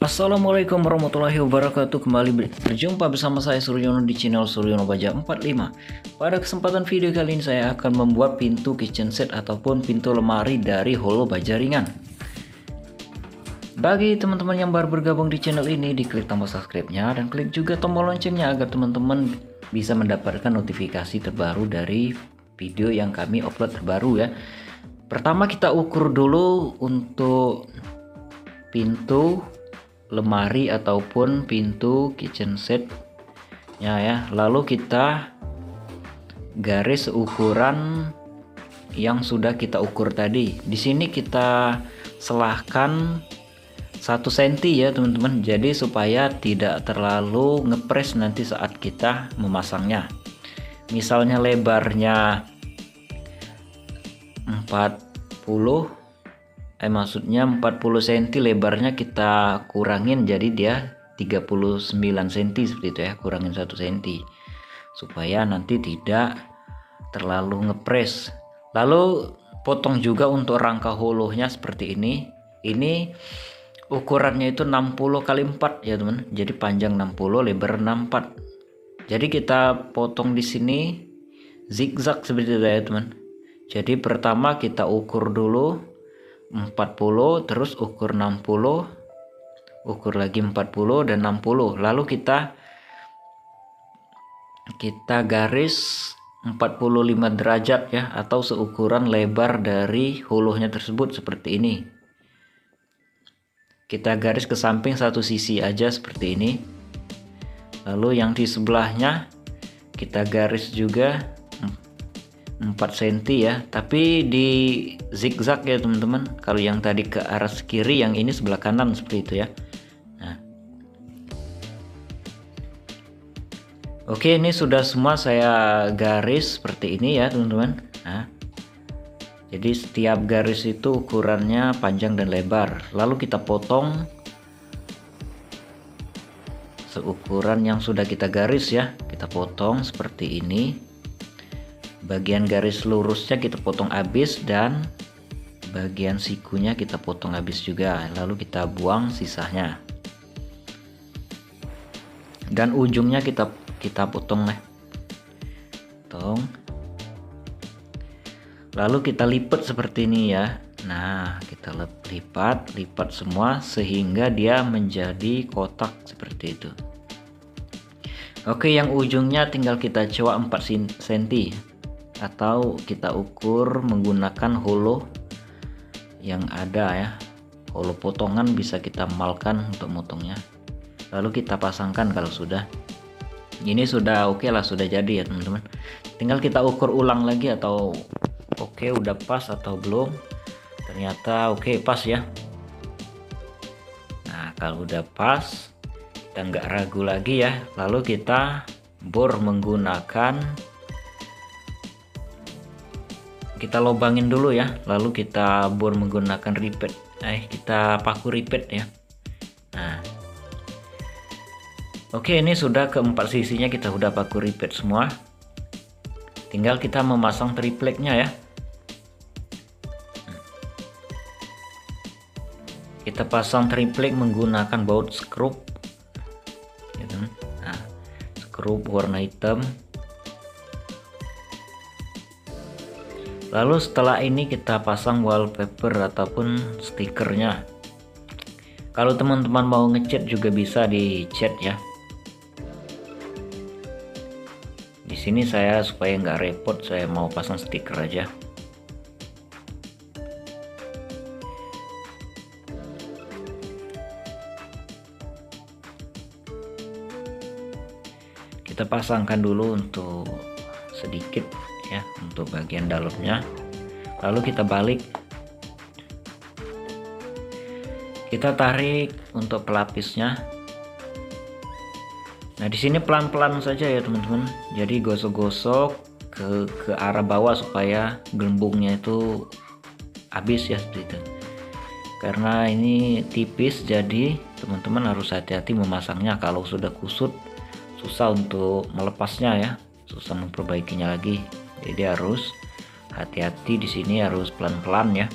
Assalamualaikum warahmatullahi wabarakatuh. Kembali berjumpa bersama saya Suryono di channel Suryono Baja 45. Pada kesempatan video kali ini saya akan membuat pintu kitchen set ataupun pintu lemari dari holo baja ringan. Bagi teman-teman yang baru bergabung di channel ini, diklik tombol subscribe-nya dan klik juga tombol loncengnya agar teman-teman bisa mendapatkan notifikasi terbaru dari video yang kami upload terbaru ya. Pertama kita ukur dulu untuk pintu lemari ataupun pintu kitchen set ya, lalu kita garis ukuran yang sudah kita ukur tadi. Di sini kita selahkan 1 cm ya teman-teman, jadi supaya tidak terlalu ngepres nanti saat kita memasangnya. Misalnya lebarnya 40 cm, lebarnya kita kurangin jadi dia 39 cm seperti itu ya, kurangin 1 cm supaya nanti tidak terlalu ngepres. Lalu potong juga untuk rangka holonya seperti ini. Ini ukurannya itu 60 kali 4 ya teman, jadi panjang 60, lebar 64. Jadi kita potong di sini zigzag seperti itu ya teman. Jadi pertama kita ukur dulu 40, terus ukur 60, ukur lagi 40 dan 60, lalu kita garis 45 derajat ya, atau seukuran lebar dari holonya tersebut seperti ini. Kita garis ke samping satu sisi aja seperti ini, lalu yang di sebelahnya kita garis juga 4 cm ya, tapi di zigzag ya teman-teman. Kalau yang tadi ke arah kiri, yang ini sebelah kanan seperti itu ya. Nah, oke, ini sudah semua saya garis seperti ini ya teman-teman. Nah, jadi setiap garis itu ukurannya panjang dan lebar, lalu kita potong seukuran yang sudah kita garis ya. Kita potong seperti ini. Bagian garis lurusnya kita potong habis dan bagian sikunya kita potong habis juga, lalu kita buang sisanya. Dan ujungnya kita potong nih. Lalu kita lipat seperti ini ya. Nah, kita lipat semua sehingga dia menjadi kotak seperti itu. Oke, yang ujungnya tinggal kita coak 4 cm. Atau kita ukur menggunakan holo yang ada ya, holo potongan bisa kita malkan untuk motongnya, lalu kita pasangkan. Kalau sudah ini sudah oke lah, sudah jadi ya teman-teman. Tinggal kita ukur ulang lagi atau oke udah pas atau belum. Ternyata oke, pas ya. Nah, kalau udah pas kita nggak ragu lagi ya, lalu kita bor menggunakan, kita lubangin dulu ya, lalu kita bor menggunakan ripet. Kita paku ripet ya. Nah, oke, ini sudah keempat sisinya kita udah paku ripet semua. Tinggal kita memasang tripleknya ya. Kita pasang triplek menggunakan baut skrup ya kan? Nah, skrup warna hitam. Lalu setelah ini kita pasang wallpaper ataupun stikernya. Kalau teman-teman mau ngecat juga bisa dicat ya. Di sini saya supaya nggak repot, saya mau pasang stiker aja. Kita pasangkan dulu untuk sedikit ya, untuk bagian dalamnya, lalu kita balik, kita tarik untuk pelapisnya. Nah, di sini pelan-pelan saja ya teman-teman, jadi gosok-gosok ke arah bawah supaya gelembungnya itu habis ya seperti itu. Karena ini tipis, jadi teman-teman harus hati-hati memasangnya. Kalau sudah kusut susah untuk melepasnya ya, susah memperbaikinya lagi. Jadi harus hati-hati di sini, harus pelan-pelan ya.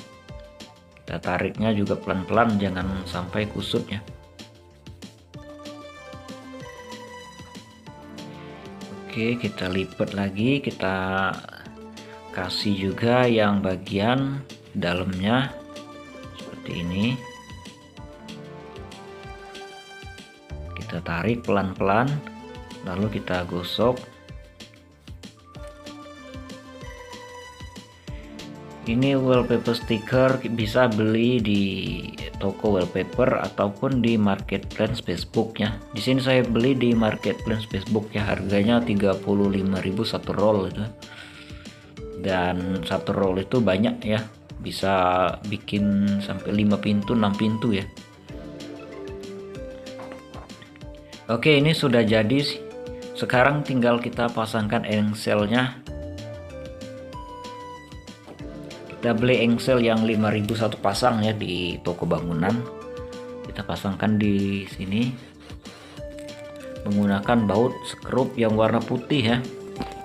Kita tariknya juga pelan-pelan, jangan sampai kusut ya. Oke, kita lipat lagi, kita kasih juga yang bagian dalamnya seperti ini. Kita tarik pelan-pelan, lalu kita gosok. Ini wallpaper stiker bisa beli di toko wallpaper ataupun di marketplace Facebook ya. Di sini saya beli di marketplace Facebook ya, harganya 35.000 satu roll itu. Dan satu roll itu banyak ya, bisa bikin sampai 5 pintu 6 pintu ya. Oke, ini sudah jadi. Sekarang tinggal kita pasangkan engselnya. Kita beli engsel yang 5.000 satu pasang ya di toko bangunan. Kita pasangkan di sini menggunakan baut skrup yang warna putih ya.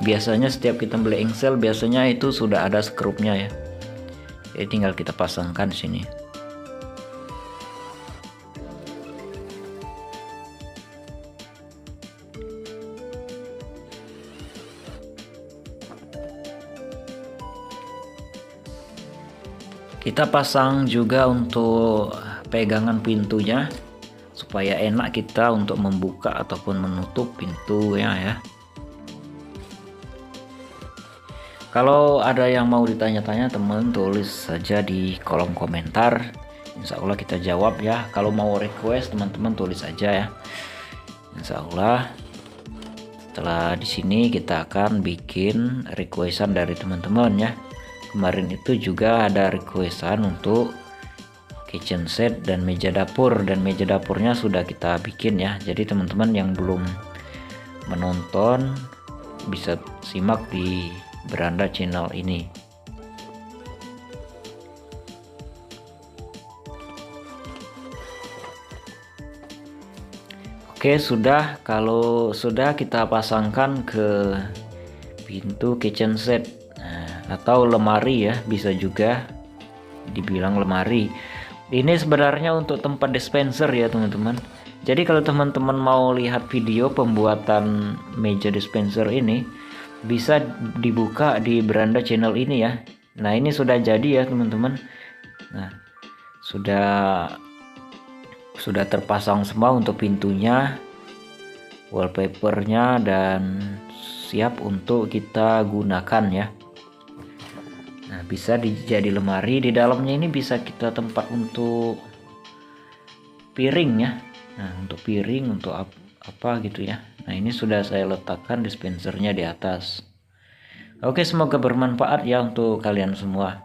Biasanya setiap kita beli engsel biasanya itu sudah ada skrupnya ya. Jadi tinggal kita pasangkan di sini. Kita pasang juga untuk pegangan pintunya supaya enak kita untuk membuka ataupun menutup pintu ya. Kalau ada yang mau ditanya-tanya, teman tulis saja di kolom komentar. Insya Allah kita jawab ya. Kalau mau request teman-teman tulis aja ya. Insya Allah setelah di sini kita akan bikin requestan dari teman-teman ya. Kemarin itu juga ada requestan untuk kitchen set dan meja dapur, dan meja dapurnya sudah kita bikin ya. Jadi teman-teman yang belum menonton bisa simak di Beranda channel ini. Oke, sudah. Kalau sudah kita pasangkan ke pintu kitchen set atau lemari ya, bisa juga dibilang lemari. Ini sebenarnya untuk tempat dispenser ya teman-teman. Jadi kalau teman-teman mau lihat video pembuatan meja dispenser ini, bisa dibuka di Beranda channel ini ya. Nah, ini sudah jadi ya teman-teman. Nah, sudah terpasang semua untuk pintunya, wallpapernya, dan siap untuk kita gunakan ya. Nah, bisa jadi lemari. Di dalamnya ini bisa kita tempat untuk piring ya. Nah, untuk piring, untuk apa gitu ya. Nah, ini sudah saya letakkan dispensernya di atas. Oke, semoga bermanfaat ya untuk kalian semua.